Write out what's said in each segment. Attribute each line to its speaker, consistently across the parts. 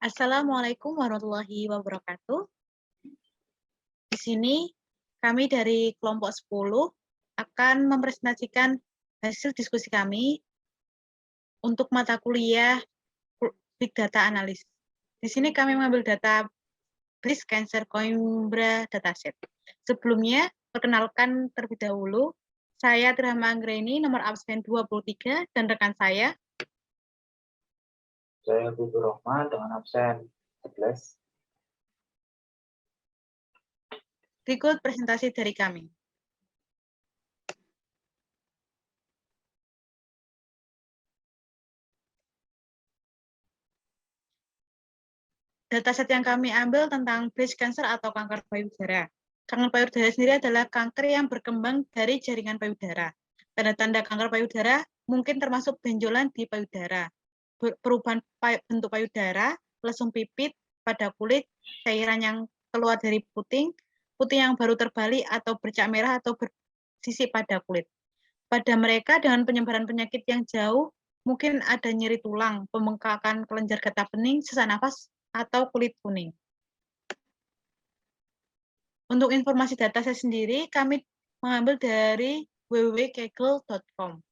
Speaker 1: Assalamualaikum warahmatullahi wabarakatuh. Di sini kami dari kelompok 10 akan mempresentasikan hasil diskusi kami untuk mata kuliah Big Data Analysis. Di sini kami mengambil data Breast Cancer Coimbra Dataset. Sebelumnya, perkenalkan terlebih dahulu, saya Tirahma Anggreni, nomor absen 23, dan rekan saya.
Speaker 2: Saya Putu Rohman dengan absen 11.
Speaker 1: Berikut presentasi dari kami. Dataset yang kami ambil tentang breast cancer atau kanker payudara. Kanker payudara sendiri adalah kanker yang berkembang dari jaringan payudara. Tanda-tanda kanker payudara mungkin termasuk benjolan di payudara, perubahan bentuk payudara, lesung pipit pada kulit, cairan yang keluar dari puting yang baru terbalik atau bercak merah atau bersisik pada kulit. Pada mereka dengan penyebaran penyakit yang jauh, mungkin ada nyeri tulang, pembengkakan kelenjar getah bening, sesak nafas, atau kulit kuning. Untuk informasi data saya sendiri, kami mengambil dari www.kaggle.com.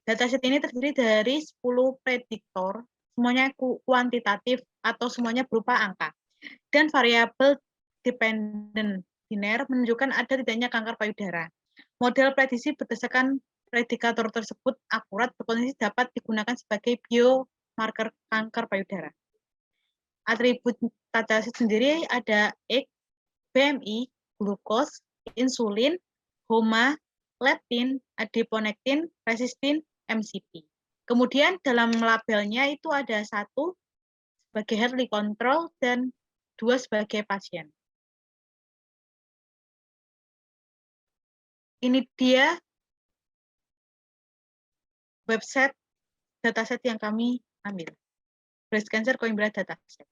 Speaker 1: Dataset ini terdiri dari 10 prediktor, semuanya kuantitatif atau semuanya berupa angka. Dan variabel dependent biner menunjukkan ada tidaknya kanker payudara. Model prediksi berdasarkan predikator tersebut akurat berpotensi dapat digunakan sebagai biomarker kanker payudara. Atribut dataset sendiri ada X, BMI, glukos, insulin, HOMA, leptin, adiponektin, resistin, MCP. Kemudian dalam labelnya itu ada 1 sebagai healthy control dan 2 sebagai pasien. Ini dia website dataset yang kami ambil. Breast Cancer Coimbra Dataset.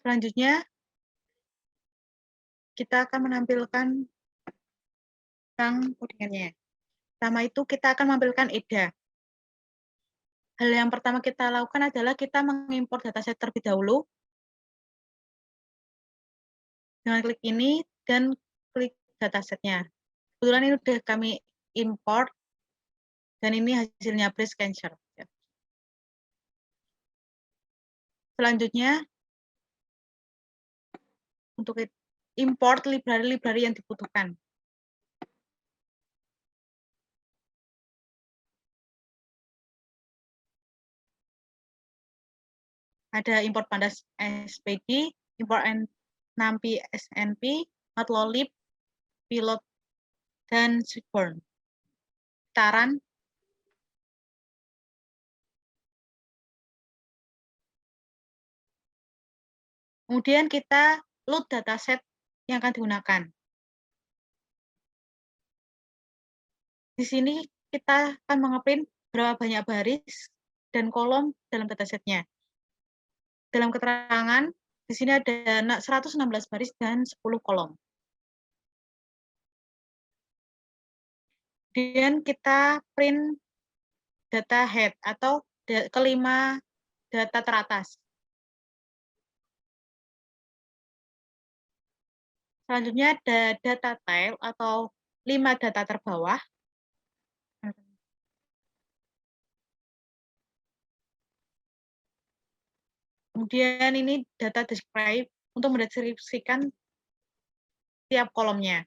Speaker 1: Selanjutnya, kita akan menampilkan tentang codingannya. Pertama itu kita akan menampilkan EDA. Hal yang pertama kita lakukan adalah kita mengimpor dataset terlebih dahulu. Dengan klik ini dan klik datasetnya. Kebetulan ini sudah kami import dan ini hasilnya breast cancer. Selanjutnya, untuk import library-library yang dibutuhkan. Ada import pandas SPD, import NumPy SNP, Matplotlib, Pilot, dan Seaborn. Taran. Kemudian kita load dataset yang akan digunakan. Di sini kita akan mengeprint berapa banyak baris dan kolom dalam datasetnya. Dalam keterangan, di sini ada 116 baris dan 10 kolom. Kemudian kita print data head atau kelima data teratas. Selanjutnya ada data tail atau 5 data terbawah. Kemudian ini data describe untuk mendeskripsikan tiap kolomnya.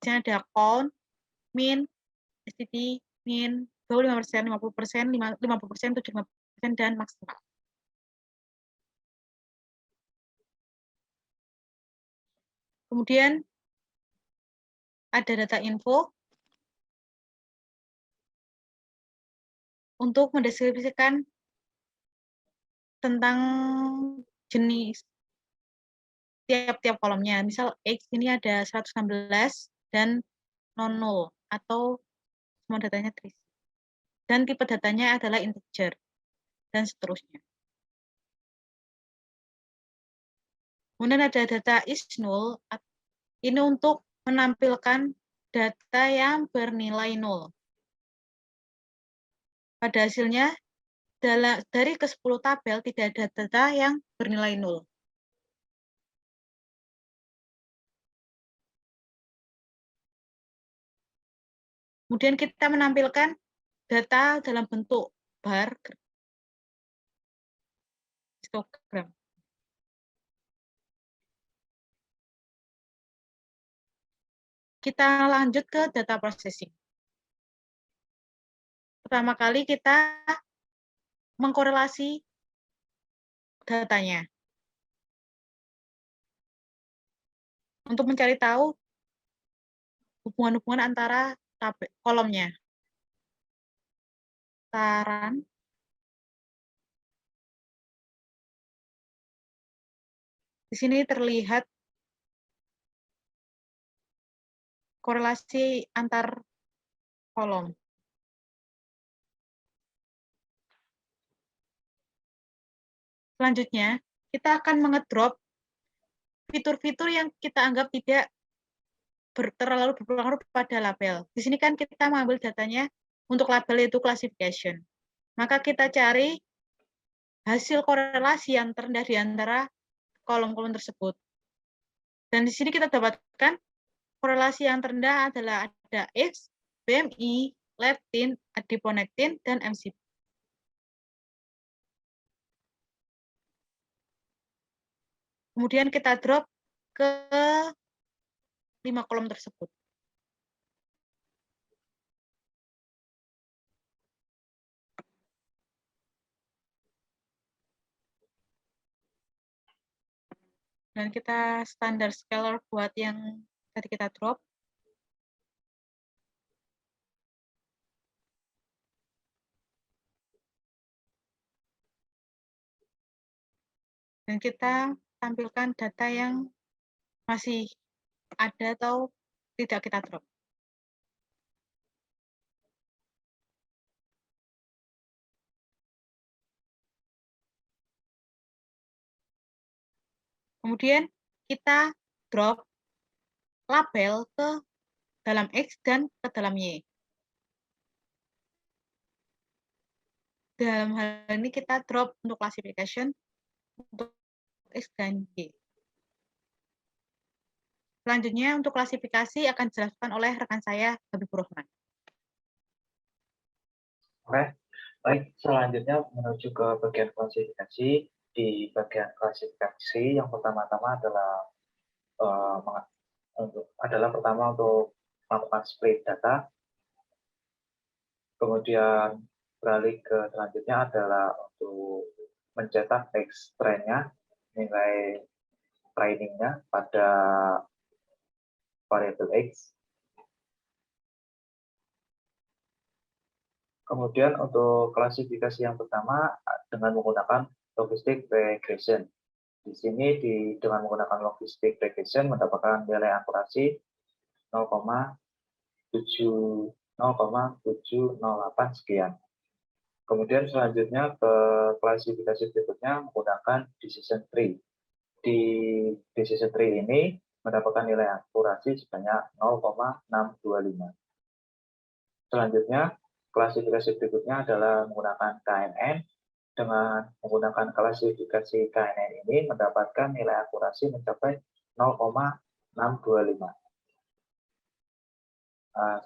Speaker 1: Di sini ada count, min, STD, min, 25%, 50%, 50%, 75%, dan maksimal. Kemudian ada data info untuk mendeskripsikan tentang jenis tiap-tiap kolomnya. Misal X ini ada 116 dan 00 atau semua datanya terisi. Dan tipe datanya adalah integer dan seterusnya. Kemudian ada data is null Ini untuk menampilkan data yang bernilai 0. Pada hasilnya, dari ke-10 tabel tidak ada data yang bernilai 0. Kemudian kita menampilkan data dalam bentuk bar histogram. Kita lanjut ke data processing. Pertama kali kita mengkorelasi datanya. Untuk mencari tahu hubungan-hubungan antara kolomnya. Saran. Di sini terlihat korelasi antar kolom. Selanjutnya, kita akan mengedrop fitur-fitur yang kita anggap tidak terlalu berpengaruh pada label. Di sini kan kita mengambil datanya untuk label itu classification. Maka kita cari hasil korelasi yang terendah di antara kolom-kolom tersebut. Dan di sini kita dapatkan korelasi yang terendah adalah ada X, BMI, leptin, adiponektin, dan MCP. Kemudian kita drop ke 5 kolom tersebut. Dan kita standar scalar buat yang tadi kita drop. Dan kita tampilkan data yang masih ada atau tidak kita drop. Kemudian kita drop label ke dalam X dan ke dalam Y. Dalam hal ini kita drop untuk classification untuk X dan Y. Selanjutnya untuk klasifikasi akan dijelaskan oleh rekan saya, Habibur Rahman.
Speaker 2: Oke, baik. Selanjutnya menuju ke bagian klasifikasi. Di bagian klasifikasi yang pertama-tama adalah pertama untuk melakukan split data. Kemudian beralih ke selanjutnya adalah untuk mencetak X trend-nya, nilai training-nya pada variabel X. Kemudian untuk klasifikasi yang pertama dengan menggunakan logistic regression. Di sini dengan menggunakan logistic regression mendapatkan nilai akurasi 0,708 sekian. Kemudian selanjutnya ke klasifikasi berikutnya menggunakan decision tree. Di decision tree ini mendapatkan nilai akurasi sebanyak 0,625. Selanjutnya, klasifikasi berikutnya adalah menggunakan KNN. Dengan menggunakan klasifikasi KNN ini mendapatkan nilai akurasi mencapai 0,625.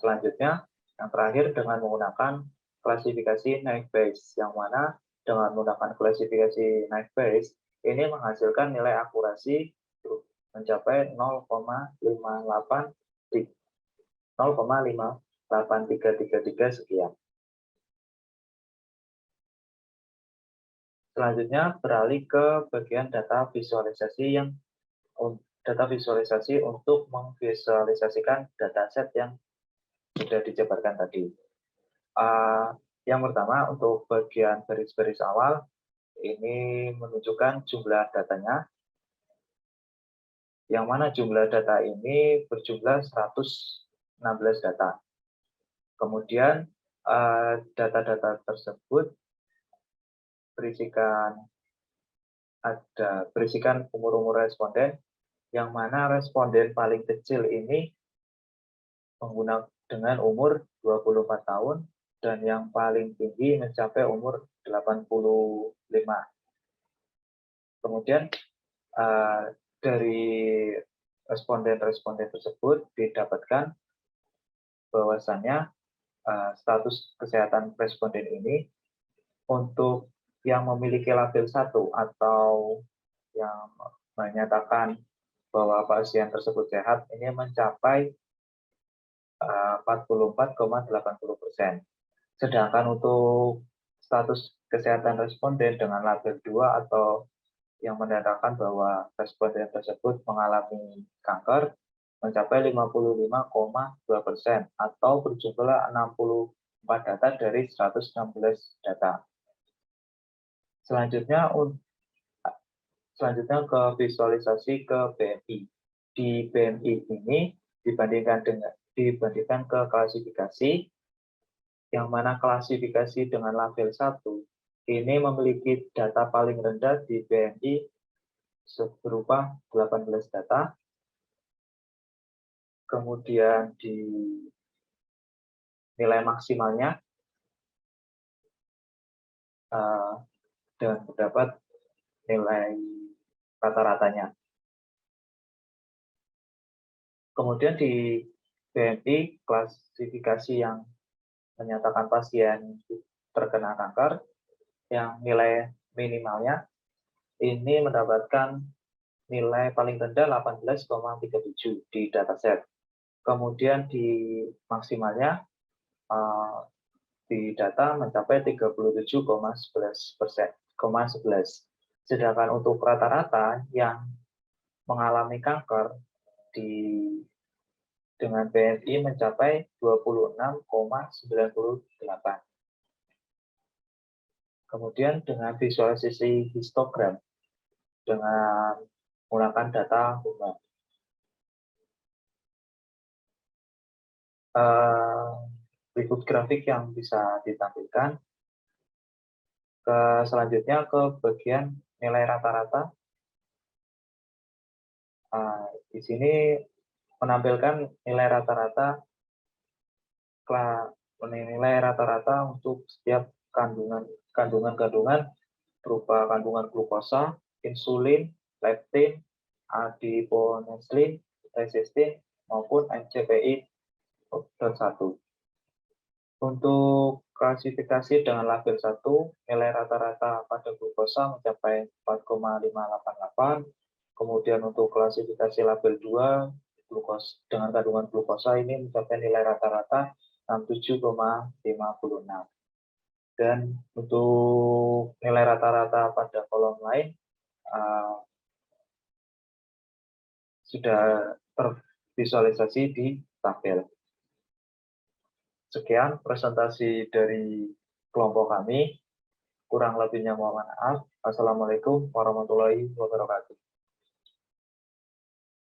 Speaker 2: Selanjutnya, yang terakhir dengan menggunakan klasifikasi naive Bayes, yang mana dengan menggunakan klasifikasi naive Bayes ini menghasilkan nilai akurasi mencapai 0,58333 sekian. Selanjutnya beralih ke bagian data visualisasi untuk memvisualisasikan dataset yang sudah dijabarkan tadi. Yang pertama untuk bagian baris-baris awal ini menunjukkan jumlah datanya, yang mana jumlah data ini berjumlah 116 data. Kemudian data-data tersebut berisikan umur-umur responden yang mana responden paling kecil ini menggunakan dengan umur 24 tahun dan yang paling tinggi mencapai umur 85. Kemudian dari responden-responden tersebut didapatkan bahwasannya status kesehatan responden ini untuk yang memiliki label 1 atau yang menyatakan bahwa pasien tersebut sehat ini mencapai 44,80%. Sedangkan untuk status kesehatan responden dengan label 2 atau yang menandakan bahwa responden tersebut mengalami kanker mencapai 55,2% atau berjumlah 64 data dari 116 data. Selanjutnya ke visualisasi ke BMI. Di BMI ini dibandingkan ke klasifikasi, yang mana klasifikasi dengan label 1 ini memiliki data paling rendah di BMI berupa 18 data. Kemudian di nilai maksimalnya dan terdapat nilai rata-ratanya. Kemudian di BMI klasifikasi yang menyatakan pasien terkena kanker, yang nilai minimalnya ini mendapatkan nilai paling rendah 18,37 di dataset. Kemudian di maksimalnya di data mencapai 37,11%. Sedangkan untuk rata-rata yang mengalami kanker dengan BMI mencapai 26,98. Kemudian dengan visualisasi histogram dengan menggunakan data human. Berikut grafik yang bisa ditampilkan. Selanjutnya ke bagian nilai rata-rata. Di sini menampilkan nilai rata-rata untuk setiap kandungan berupa kandungan glukosa, insulin, leptin, adiponectin, resistin maupun NCPI 1. Untuk klasifikasi dengan label 1, nilai rata-rata pada glukosa mencapai 4,588. Kemudian untuk klasifikasi label 2, dengan kandungan glukosa ini mencapai nilai rata-rata 67,56. Dan untuk nilai rata-rata pada kolom lain sudah tervisualisasi di tabel. Sekian presentasi dari kelompok kami. Kurang lebihnya mohon maaf. Assalamualaikum warahmatullahi wabarakatuh.